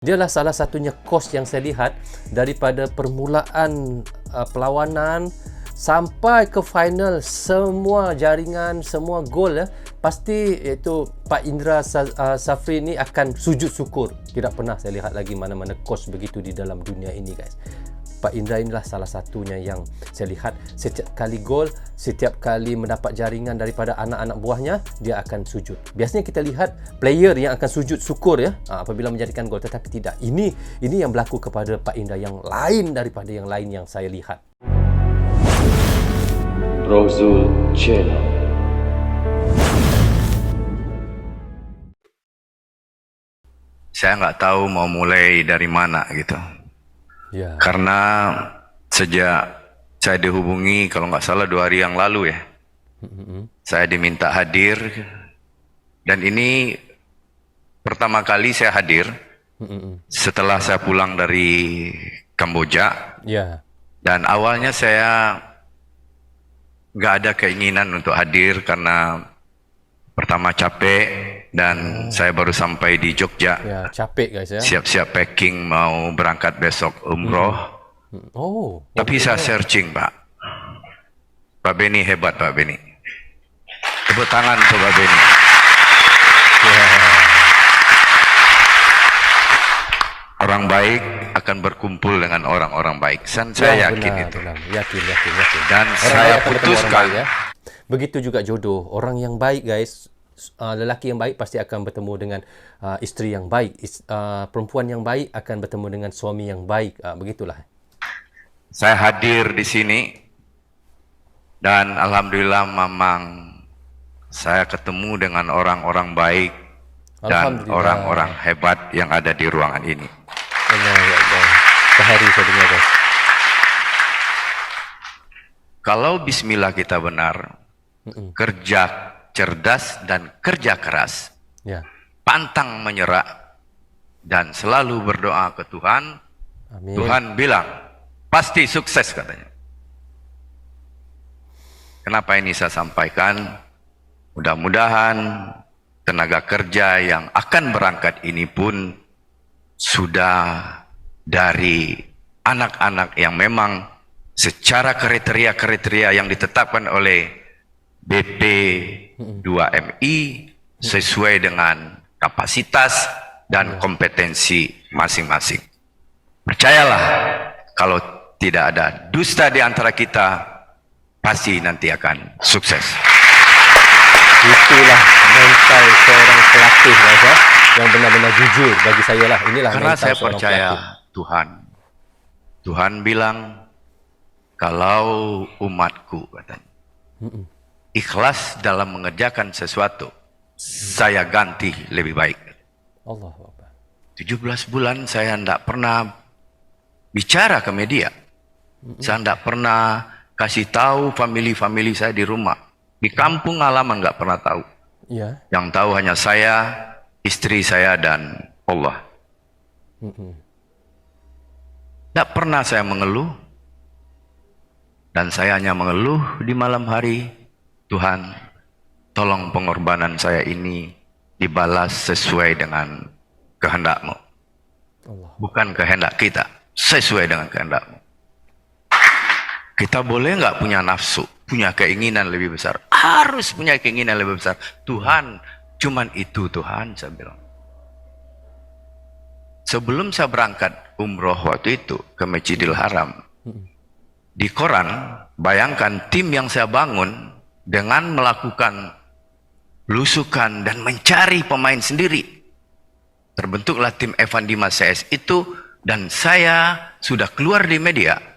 Dialah salah satunya kos yang saya lihat daripada permulaan perlawanan sampai ke final, semua jaringan, semua gol pasti itu Pak Indra Safri ni akan sujud syukur. Tidak pernah saya lihat lagi mana-mana kos begitu di dalam dunia ini, guys. Pak Indra inilah salah satunya yang saya lihat setiap kali gol, setiap kali mendapat jaringan daripada anak-anak buahnya, dia akan sujud. Biasanya kita lihat player yang akan sujud syukur apabila menjadikan gol, tetapi tidak. Ini yang berlaku kepada Pak Indra, yang lain daripada yang lain yang saya lihat. Rozul Channel. Saya nggak tahu mau mulai dari mana gitu. Ya. Karena sejak saya dihubungi, kalau nggak salah 2 hari yang lalu ya, saya diminta hadir, dan ini pertama kali saya hadir setelah saya pulang dari Kamboja. Ya. Dan awalnya saya nggak ada keinginan untuk hadir karena pertama capek, dan saya baru sampai di Jogja. Ya, capek guys ya. Siap-siap packing mau berangkat besok umroh. Oh. Tapi saya searching, Pak. Pak Beni hebat, Pak Beni. Tepuk tangan untuk Pak Beni. Ya. Orang baik akan berkumpul dengan orang-orang baik. Saya yakin benar, itu. Benar. Yakin. Dan Orang saya baik akan bertemu putuskan. orang baik, ya. Begitu juga jodoh. Orang yang baik, guys, lelaki yang baik pasti akan bertemu dengan isteri yang baik. Perempuan yang baik akan bertemu dengan suami yang baik. Begitulah. Saya hadir di sini, dan alhamdulillah memang saya ketemu dengan orang-orang baik dan orang-orang hebat yang ada di ruangan ini. Sehari saya dengar, guys. Kalau bismillah kita benar, kerja cerdas dan kerja keras, Ya. pantang menyerah, dan selalu berdoa ke Tuhan. Amin. Tuhan bilang, pasti sukses katanya. Kenapa ini saya sampaikan? Mudah-mudahan tenaga kerja yang akan berangkat ini pun sudah dari anak-anak yang memang secara kriteria-kriteria yang ditetapkan oleh BP 2MI sesuai dengan kapasitas dan kompetensi masing-masing. Percayalah, kalau tidak ada dusta di antara kita, pasti nanti akan sukses. Itulah mental seorang pelatih, guys, ya, yang benar-benar jujur bagi saya lah. Inilah Karena mental saya seorang percaya pelatih. Tuhan. Tuhan bilang, kalau umatku katanya ikhlas dalam mengerjakan sesuatu, saya ganti lebih baik. Allahu Akbar. 17 bulan saya tidak pernah bicara ke media. Saya tidak pernah kasih tahu family saya di rumah. Di kampung halaman nggak pernah tahu. Ya. Yang tahu hanya saya, istri saya, dan Allah. Tidak pernah saya mengeluh. Dan saya hanya mengeluh di malam hari, Tuhan, tolong pengorbanan saya ini dibalas sesuai dengan kehendak-Mu. Bukan kehendak kita, sesuai dengan kehendak-Mu. Kita boleh nggak punya nafsu, punya keinginan lebih besar. Harus punya keinginan lebih besar. Tuhan, cuman itu Tuhan, saya bilang. Sebelum saya berangkat umroh waktu itu ke Masjidil Haram, di koran, bayangkan tim yang saya bangun dengan melakukan belusukan dan mencari pemain sendiri. Terbentuklah tim Evan Dimas CS itu, dan saya sudah keluar di media.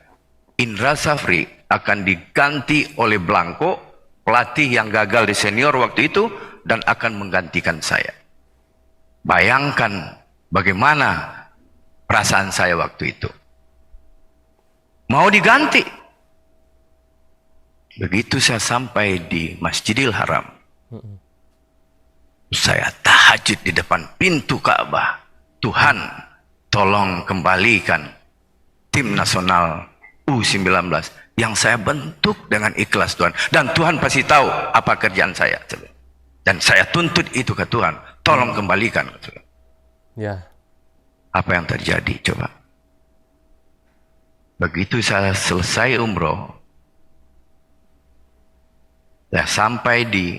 Indra Safri akan diganti oleh Blanco, pelatih yang gagal di senior waktu itu, dan akan menggantikan saya. Bayangkan bagaimana perasaan saya waktu itu. Mau diganti. Begitu saya sampai di Masjidil Haram, saya tahajud di depan pintu Ka'bah. Tuhan, tolong kembalikan tim nasional U19 yang saya bentuk dengan ikhlas, Tuhan. Dan Tuhan pasti tahu apa kerjaan saya. Dan saya tuntut itu ke Tuhan, tolong kembalikan. Ya. apa yang terjadi coba? Begitu saya selesai umroh, saya sampai di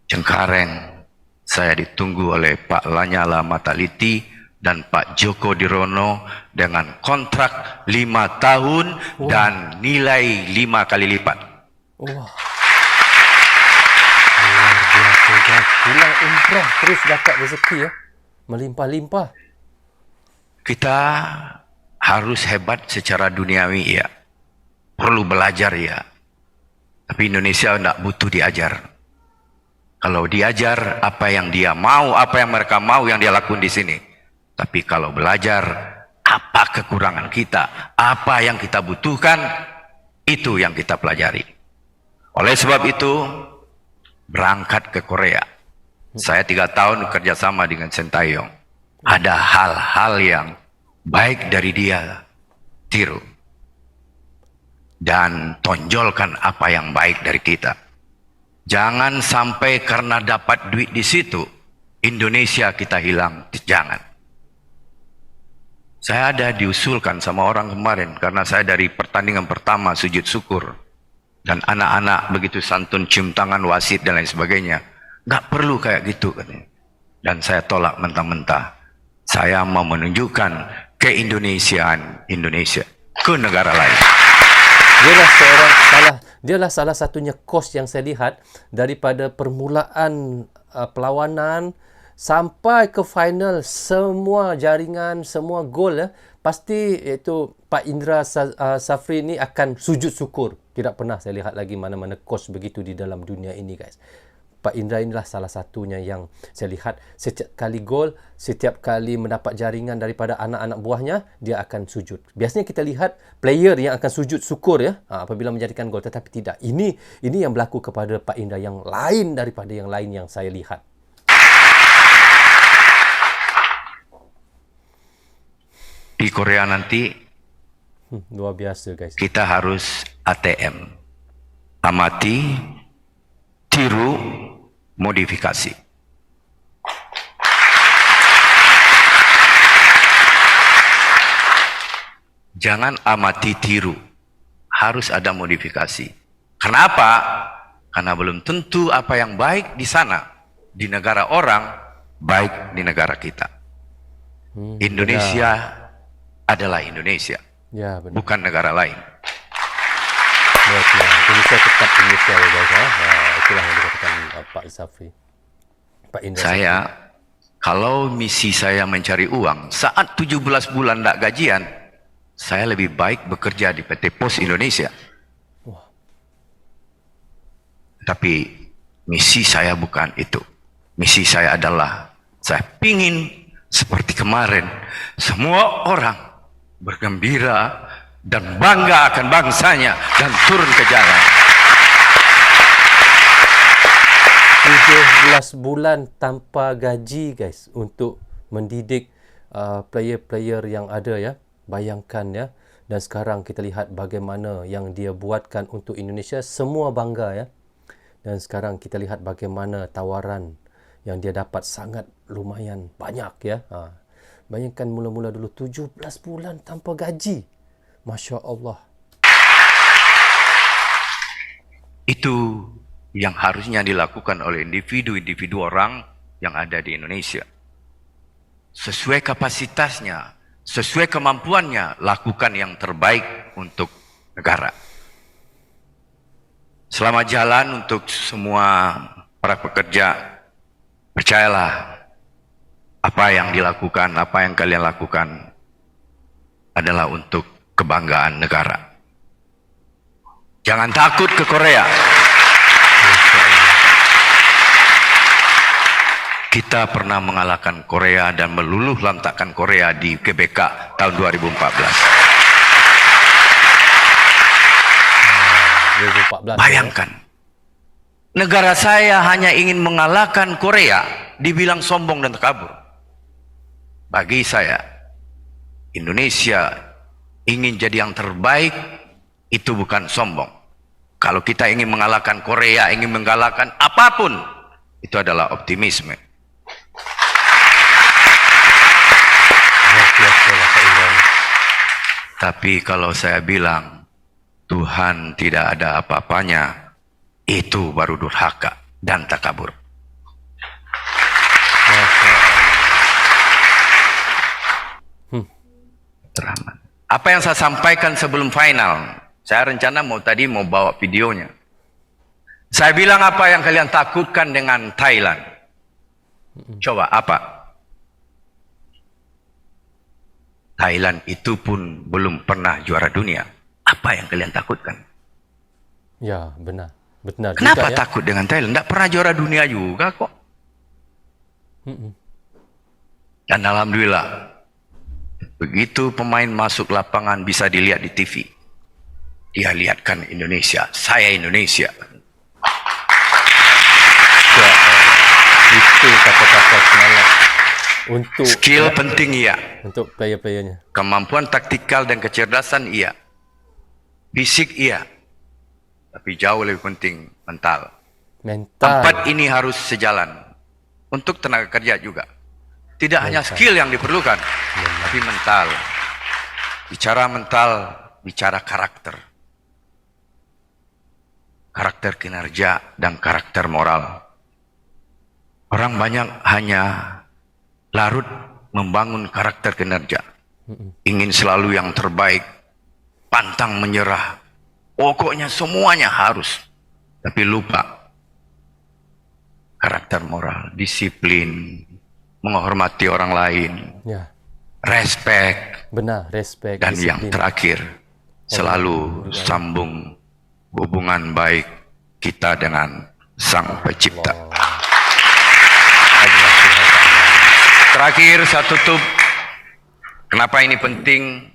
Cengkareng, saya ditunggu oleh Pak Lanyala Mataliti dan Pak Joko Dirono dengan kontrak 5 tahun dan nilai 5 kali lipat. Wah. Luar biasa guys. Pulang umrah terus dapat rezeki ya. Melimpah-limpah. Kita harus hebat secara duniawi ya. Perlu belajar ya. Tapi Indonesia tidak butuh diajar. Kalau diajar apa yang dia mau, apa yang mereka mau yang dia lakukan di sini. Tapi kalau belajar apa kekurangan kita, apa yang kita butuhkan, itu yang kita pelajari. Oleh sebab itu berangkat ke Korea. Saya 3 tahun kerjasama dengan Sintayong. Ada hal-hal yang baik dari dia, tiru. Dan tonjolkan apa yang baik dari kita. Jangan sampai karena dapat duit di situ, Indonesia kita hilang. Jangan. Saya ada diusulkan sama orang kemarin, karena saya dari pertandingan pertama sujud syukur. Dan anak-anak begitu santun cium tangan wasit dan lain sebagainya. Nggak perlu kayak gitu katanya. Dan saya tolak mentah-mentah. Saya mau menunjukkan keindonesiaan Indonesia ke negara lain. Dialah salah satunya coach yang saya lihat daripada permulaan perlawanan sampai ke final, semua jaringan, semua gol pasti itu Pak Indra Safri ni akan sujud syukur. Tidak pernah saya lihat lagi mana-mana coach begitu di dalam dunia ini guys. Pak Indra inilah salah satunya yang saya lihat setiap kali gol, setiap kali mendapat jaringan daripada anak-anak buahnya, dia akan sujud. Biasanya kita lihat player yang akan sujud syukur ya apabila menjadikan gol, tetapi tidak. Ini yang berlaku kepada Pak Indra yang lain daripada yang lain yang saya lihat. Di Korea nanti luar biasa guys. Kita harus ATM. Amati, tiru, modifikasi. Jangan amati tiru. Harus ada modifikasi. Kenapa? Karena belum tentu apa yang baik di sana, di negara orang, baik di negara kita. Indonesia adalah Indonesia. Ya, benar. Bukan negara lain. Indonesia tetap Indonesia ya guys. Itulah yang dikatakan Pak Safri. Pak Indra. Saya, kalau misi saya mencari uang, saat 17 bulan tidak gajian, saya lebih baik bekerja di PT Pos Indonesia. Wah. Tapi misi saya bukan itu. Misi saya adalah, saya pingin seperti kemarin, semua orang bergembira dan bangga akan bangsanya dan turun ke jalan. 17 bulan tanpa gaji guys untuk mendidik player-player yang ada ya. Bayangkan ya. Dan sekarang kita lihat bagaimana yang dia buatkan untuk Indonesia, semua bangga ya. Dan sekarang kita lihat bagaimana tawaran yang dia dapat sangat lumayan banyak ya. Bayangkan mula-mula dulu 17 bulan tanpa gaji. Masya Allah. Itu yang harusnya dilakukan oleh individu-individu orang yang ada di Indonesia. Sesuai kapasitasnya, sesuai kemampuannya, lakukan yang terbaik untuk negara. Selamat jalan untuk semua para pekerja. Percayalah, apa yang dilakukan, apa yang kalian lakukan adalah untuk kebanggaan negara. Jangan takut ke Korea. Kita pernah mengalahkan Korea dan meluluh lantakkan Korea di GBK tahun 2014. Bayangkan, negara saya hanya ingin mengalahkan Korea, dibilang sombong dan takabur. Bagi saya, Indonesia ingin jadi yang terbaik, itu bukan sombong. Kalau kita ingin mengalahkan Korea, ingin mengalahkan apapun, itu adalah optimisme. Tapi kalau saya bilang Tuhan tidak ada apa-apanya, itu baru durhaka dan takabur. Terahmat. Apa yang saya sampaikan sebelum final, saya rencana tadi mau bawa videonya. Saya bilang apa yang kalian takutkan dengan Thailand. Coba apa? Thailand itu pun belum pernah juara dunia. Apa yang kalian takutkan? Ya, benar. Benar Kenapa juga, ya? takut dengan Thailand? Tidak pernah juara dunia juga kok. Dan alhamdulillah, begitu pemain masuk lapangan bisa dilihat di TV. Dia lihatkan Indonesia, saya Indonesia. Ya, itu kata-kata semangat untuk Skill penting iya. untuk player-playernya. Kemampuan taktikal dan kecerdasan iya. Fisik iya. Tapi jauh lebih penting mental. Mental. Empat ini harus sejalan. Untuk tenaga kerja juga. Tidak hanya skill yang diperlukan, tapi mental. Bicara mental, bicara karakter. Karakter kinerja dan karakter moral. Orang banyak hanya larut membangun karakter kinerja. Ingin selalu yang terbaik, pantang menyerah. Pokoknya semuanya harus. Tapi lupa karakter moral, disiplin, menghormati orang lain, Ya, respect, benar, respect, dan yang disiplin. terakhir selalu sambung hubungan baik kita dengan Sang Pencipta. Terakhir saya tutup. Kenapa ini penting?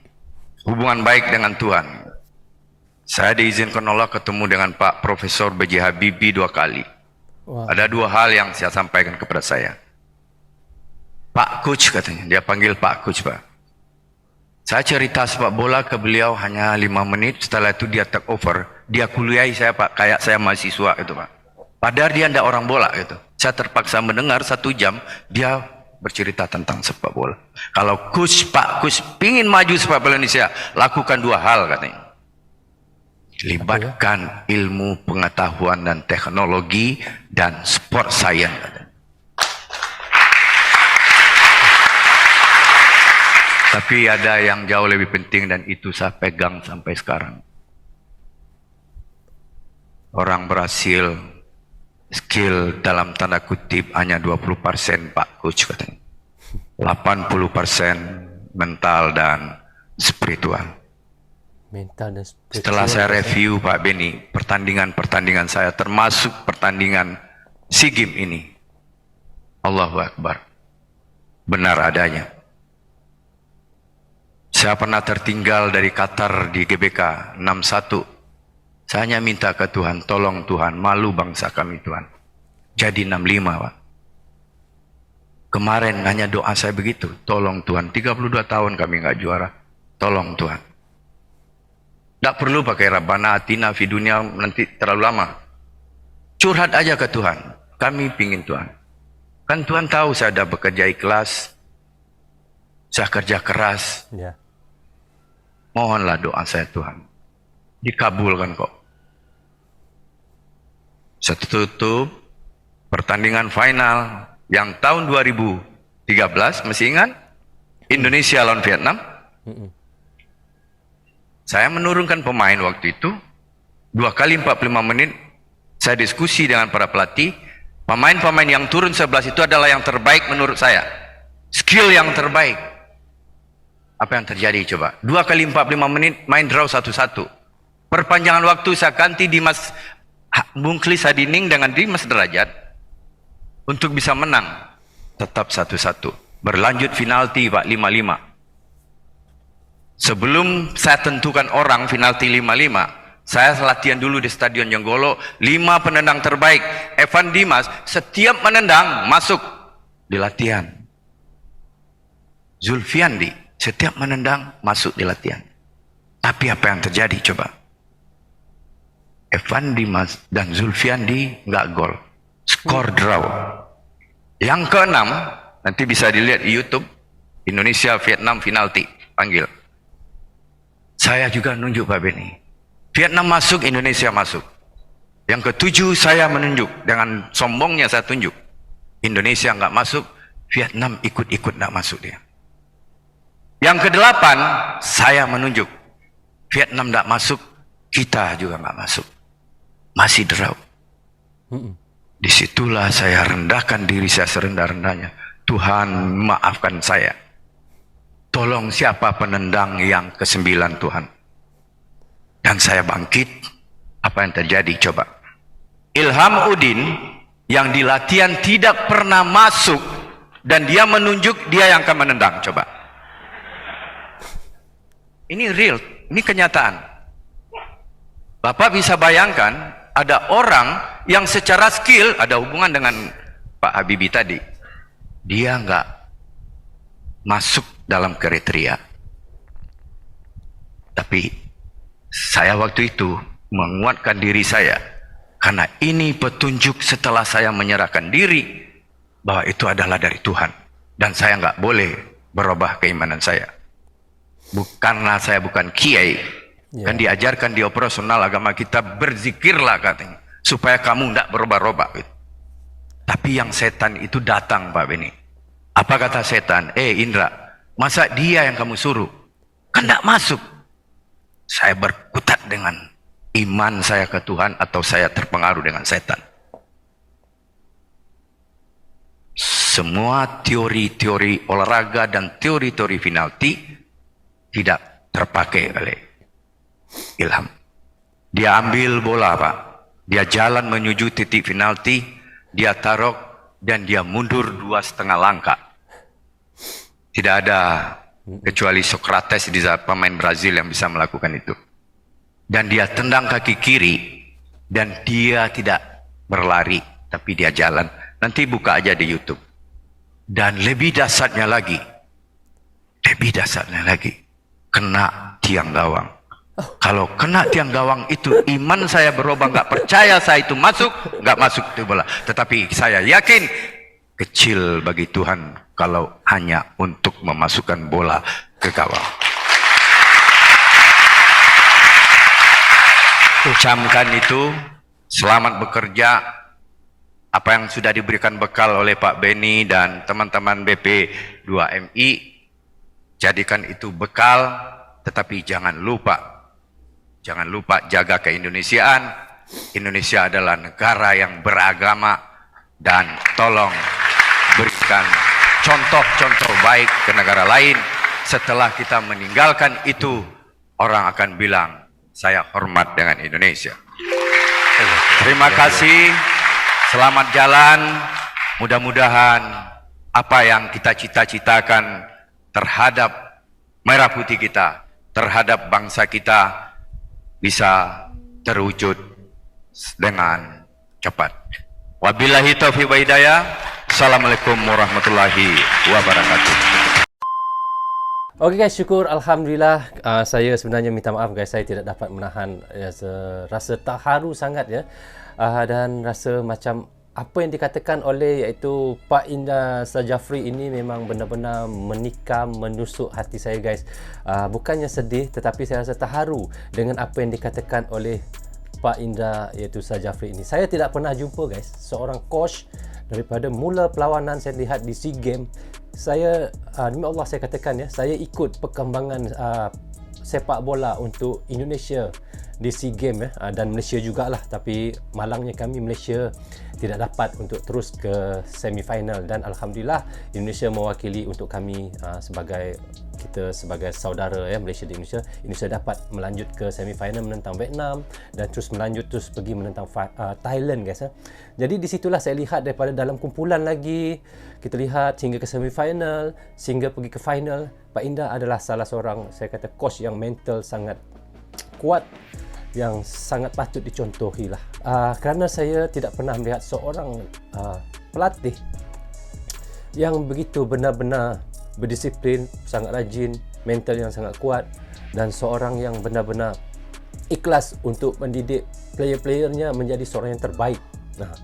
Hubungan baik dengan Tuhan. Saya diizinkan Allah ketemu dengan Pak Profesor B.J. Habibie 2 kali. Wah. Ada 2 hal yang saya sampaikan kepada saya. Pak Coach katanya, dia panggil Pak Coach Pak. Saya cerita sepak bola ke beliau hanya 5 menit, setelah itu dia take over. Dia kuliahi saya Pak, kayak saya mahasiswa itu Pak. Padahal dia tidak orang bola gitu. Saya terpaksa mendengar 1 jam, dia bercerita tentang sepak bola. Kalau Pak Coach pingin maju sepak bola Indonesia, lakukan 2 hal katanya. Libatkan ilmu pengetahuan dan teknologi dan sport science. Tapi ada yang jauh lebih penting dan itu saya pegang sampai sekarang. Orang berhasil skill dalam tanda kutip hanya 20% Pak Coach katanya. 80% mental dan spiritual. Mental dan spiritual. Setelah saya review Pak Beni, pertandingan-pertandingan saya termasuk pertandingan SEA Games ini. Allahu Akbar. Benar adanya. Saya pernah tertinggal dari Qatar di GBK 6-1. Saya hanya minta ke Tuhan, tolong Tuhan, malu bangsa kami Tuhan. Jadi 6-5 Pak. Kemarin hanya doa saya begitu, tolong Tuhan, 32 tahun kami nggak juara. Tolong Tuhan. Tak perlu pakai Rabbana Atina fi dunia nanti terlalu lama. Curhat aja ke Tuhan. Kami pingin Tuhan. Kan Tuhan tahu saya ada bekerja ikhlas. Saya kerja keras. Ya. Mohonlah doa saya Tuhan. Dikabulkan kok. Saya tutup pertandingan final yang tahun 2013. Masih ingat? Indonesia lawan Vietnam. Saya menurunkan pemain waktu itu 2 kali 45 menit. Saya diskusi dengan para pelatih. Pemain-pemain yang turun 11 itu adalah yang terbaik menurut saya. Skill yang terbaik. Apa yang terjadi coba? 2 kali 45 menit main draw 1-1. Perpanjangan waktu saya ganti Dimas Mungkli Sadining dengan Dimas Derajat untuk bisa menang. Tetap 1-1. Berlanjut penalti Pak 5-5. Sebelum saya tentukan orang penalti 5-5, saya latihan dulu di Stadion Jonggolo. 5 penendang terbaik. Evan Dimas setiap menendang masuk di latihan. Zulfiandi setiap menendang masuk di latihan. Tapi apa yang terjadi coba? Evan Dimas dan Zulfiandi nggak gol. Skor draw. Yang ke-6 nanti bisa dilihat di YouTube. Indonesia Vietnam penalti panggil. saya juga nunjuk Pak Benny. Vietnam masuk, Indonesia masuk. Yang ketujuh saya menunjuk, dengan sombongnya saya tunjuk. Indonesia nggak masuk, Vietnam ikut-ikut nggak masuk dia. Yang kedelapan, saya menunjuk. Vietnam nggak masuk, kita juga nggak masuk. Masih draw. Disitulah saya rendahkan diri saya serendah-rendahnya. Tuhan maafkan saya. Tolong siapa penendang yang ke-9 Tuhan. Dan saya bangkit. Apa yang terjadi coba? Ilham Udin yang di latihan tidak pernah masuk dan dia menunjuk dia yang akan menendang. Coba. Ini real, ini kenyataan. Bapak bisa bayangkan ada orang yang secara skill ada hubungan dengan Pak Habibie tadi. Dia nggak masuk dalam kriteria. Tapi saya waktu itu menguatkan diri saya karena ini petunjuk setelah saya menyerahkan diri bahwa itu adalah dari Tuhan dan saya nggak boleh berubah keimanan saya. Bukanlah saya bukan kiai, kan diajarkan di operasional agama kita berzikirlah katanya supaya kamu nggak berubah-ubah gitu. Tapi yang setan itu datang Pak Benny. Apa kata setan? Indra, masa dia yang kamu suruh? Kan nggak masuk. Saya berkutat dengan iman saya ke Tuhan atau saya terpengaruh dengan setan. Semua teori-teori olahraga dan teori-teori penalti tidak terpakai oleh Ilham. Dia ambil bola Pak. Dia jalan menuju titik penalti. Dia taruh dan dia mundur 2,5 langkah. Tidak ada kecuali Socrates di pemain Brazil yang bisa melakukan itu. Dan dia tendang kaki kiri dan dia tidak berlari tapi dia jalan. Nanti buka aja di YouTube. Dan lebih dahsyatnya lagi, kena tiang gawang. Kalau kena tiang gawang itu iman saya berubah, nggak percaya saya itu nggak masuk itu bola. Tetapi saya yakin kecil bagi Tuhan kalau hanya untuk memasukkan bola ke gawang. Camkan itu, selamat bekerja. Apa yang sudah diberikan bekal oleh Pak Benny dan teman-teman BP2MI, jadikan itu bekal, tetapi jangan lupa jaga keindonesiaan. Indonesia adalah negara yang beragama dan tolong berikan contoh-contoh baik ke negara lain. Setelah kita meninggalkan itu, orang akan bilang, saya hormat dengan Indonesia. Terima kasih. Selamat jalan, mudah-mudahan apa yang kita cita-citakan terhadap merah putih kita, terhadap bangsa kita bisa terwujud dengan cepat. Wabillahi taufiq wa hidayah. Assalamualaikum warahmatullahi wabarakatuh. Okey guys, syukur Alhamdulillah. Saya sebenarnya minta maaf guys, saya tidak dapat menahan rasa terharu sangat ya. Dan rasa macam apa yang dikatakan oleh iaitu Pak Indra Syazafri ini memang benar-benar menikam, menusuk hati saya guys. Bukannya sedih tetapi saya rasa terharu dengan apa yang dikatakan oleh Pak Indra iaitu Syazafri ini. Saya tidak pernah jumpa guys seorang coach daripada mula perlawanan saya lihat di SEA Games. Saya demi Allah saya katakan ya, saya ikut perkembangan sepak bola untuk Indonesia di SEA Games ya, dan Malaysia jugalah, tapi malangnya kami Malaysia tidak dapat untuk terus ke semifinal dan Alhamdulillah Indonesia mewakili untuk kami sebagai saudara ya, Malaysia di Indonesia dapat melanjut ke semifinal menentang Vietnam dan terus melanjut terus pergi menentang Thailand guys ya. Jadi disitulah saya lihat daripada dalam kumpulan lagi kita lihat hingga ke semifinal sehingga pergi ke final. Pak Indra adalah salah seorang saya kata coach yang mental sangat kuat, yang sangat patut dicontohi lah. Kerana saya tidak pernah melihat seorang pelatih yang begitu benar-benar berdisiplin, sangat rajin, mental yang sangat kuat dan seorang yang benar-benar ikhlas untuk mendidik player-playernya menjadi seorang yang terbaik.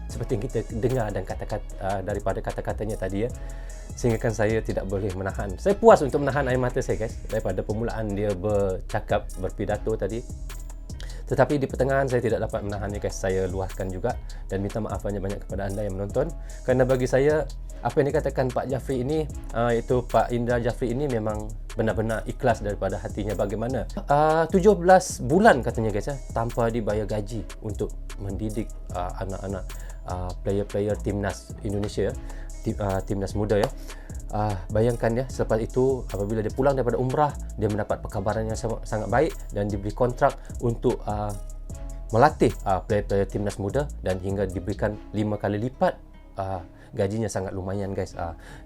Seperti yang kita dengar dan kata-kata daripada kata-katanya tadi ya. sehingga kan saya tidak boleh menahan. Saya puas untuk menahan air mata saya, guys, daripada permulaan dia bercakap, berpidato tadi. Tetapi di pertengahan saya tidak dapat menahannya, guys. Saya luahkan juga dan minta maaf banyak-banyak kepada anda yang menonton. Kerana bagi saya, apa yang dikatakan Pak Jafri ini, iaitu Pak Indra Jafri ini memang benar-benar ikhlas daripada hatinya. Bagaimana 17 bulan katanya, guys, tanpa dibayar gaji untuk mendidik anak-anak player-player timnas Indonesia, timnas muda ya. Bayangkan ya, selepas itu apabila dia pulang daripada umrah, dia mendapat perkabaran yang sangat baik dan diberi kontrak untuk melatih player-player timnas muda dan hingga diberikan 5 kali lipat. Gajinya sangat lumayan, guys.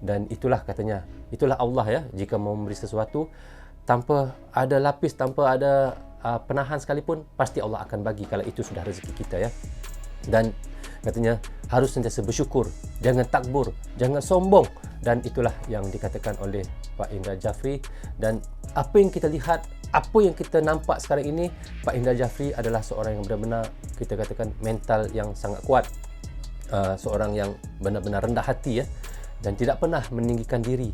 Dan itulah katanya, itulah Allah ya, jika mau memberi sesuatu tanpa ada lapis, tanpa ada penahan sekalipun, pasti Allah akan bagi kalau itu sudah rezeki kita ya. Dan katanya harus sentiasa bersyukur, jangan takbur, jangan sombong. Dan itulah yang dikatakan oleh Pak Indra Jafri. Dan apa yang kita lihat, apa yang kita nampak sekarang ini, Pak Indra Jafri adalah seorang yang benar-benar kita katakan mental yang sangat kuat, seorang yang benar-benar rendah hati ya, dan tidak pernah meninggikan diri,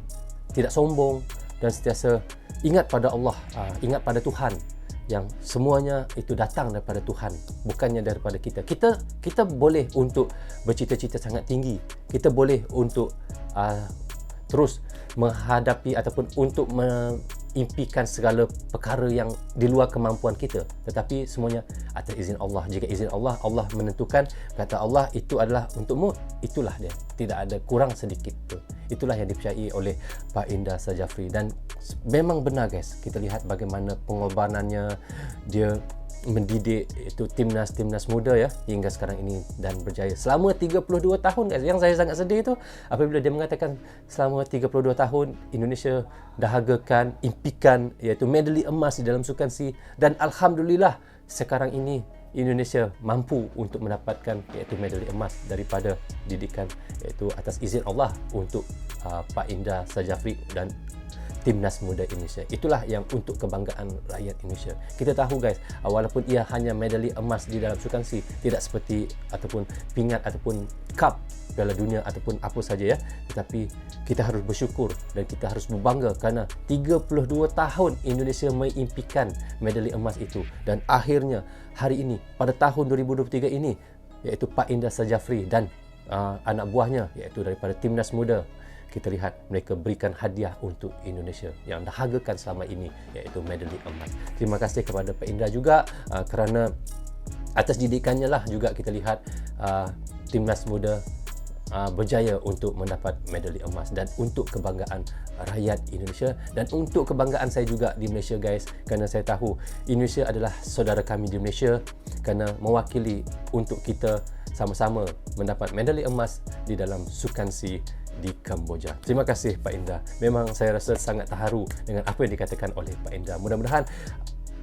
tidak sombong, dan sentiasa ingat pada Allah, ingat pada Tuhan, yang semuanya itu datang daripada Tuhan, bukannya daripada kita. Kita boleh untuk bercita-cita sangat tinggi, kita boleh untuk terus menghadapi ataupun untuk impikan segala perkara yang di luar kemampuan kita, tetapi semuanya atas izin Allah. Jika izin Allah, Allah menentukan, kata Allah itu adalah untukmu, itulah dia, tidak ada kurang sedikit tu. Itulah yang dipercayai oleh Pak Indra Jafri. Dan memang benar, guys, kita lihat bagaimana pengorbanannya dia mendidik itu timnas muda ya hingga sekarang ini dan berjaya selama 32 tahun, guys. Yang saya sangat sedih itu apabila dia mengatakan selama 32 tahun Indonesia dahagakan impikan iaitu medali emas di dalam sukan si, dan alhamdulillah sekarang ini Indonesia mampu untuk mendapatkan iaitu medali emas daripada didikan iaitu atas izin Allah untuk Pak Indra Jafri dan timnas muda Indonesia. Itulah yang untuk kebanggaan rakyat Indonesia. Kita tahu, guys, walaupun ia hanya medali emas di dalam sukan si, tidak seperti ataupun pingat ataupun cup Piala Dunia ataupun apa saja ya, tetapi kita harus bersyukur dan kita harus berbangga kerana 32 tahun Indonesia mengimpikan medali emas itu, dan akhirnya hari ini pada tahun 2023 ini iaitu Pak Indra Jafri dan anak buahnya iaitu daripada timnas muda, kita lihat mereka berikan hadiah untuk Indonesia yang dahagakan selama ini iaitu medali emas. Terima kasih kepada Pak Indra juga kerana atas didikannya lah juga kita lihat timnas muda berjaya untuk mendapat medali emas, dan untuk kebanggaan rakyat Indonesia dan untuk kebanggaan saya juga di Malaysia, guys, kerana saya tahu Indonesia adalah saudara kami di Malaysia kerana mewakili untuk kita sama-sama mendapat medali emas di dalam sukan si di Kamboja. Terima kasih Pak Indra. Memang saya rasa sangat terharu dengan apa yang dikatakan oleh Pak Indra. Mudah-mudahan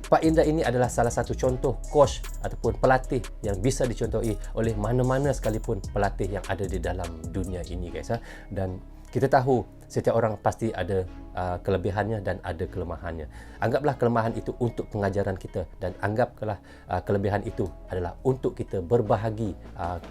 Pak Indra ini adalah salah satu contoh coach ataupun pelatih yang bisa dicontohi oleh mana-mana sekalipun pelatih yang ada di dalam dunia ini, guys. Dan kita tahu setiap orang pasti ada kelebihannya dan ada kelemahannya. Anggaplah kelemahan itu untuk pengajaran kita, dan anggaplah kelebihan itu adalah untuk kita berbahagi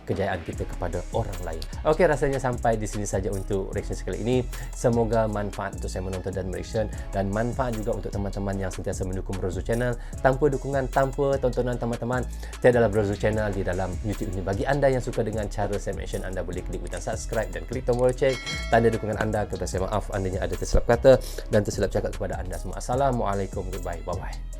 kejayaan kita kepada orang lain. Okey, rasanya sampai di sini saja untuk reaction sekali ini. Semoga manfaat untuk saya menonton dan mereaction, dan manfaat juga untuk teman-teman yang sentiasa mendukung Brozo Channel. Tanpa dukungan, tanpa tontonan teman-teman, tiadalah Brozo Channel di dalam YouTube ini. Bagi anda yang suka dengan cara saya mention, anda boleh klik butang subscribe dan klik tombol lonceng. Tanda dukungan anda, kata saya maaf andainya ada tersilap kata dan tersilap cakap kepada anda semua. Assalamualaikum, goodbye, bye bye.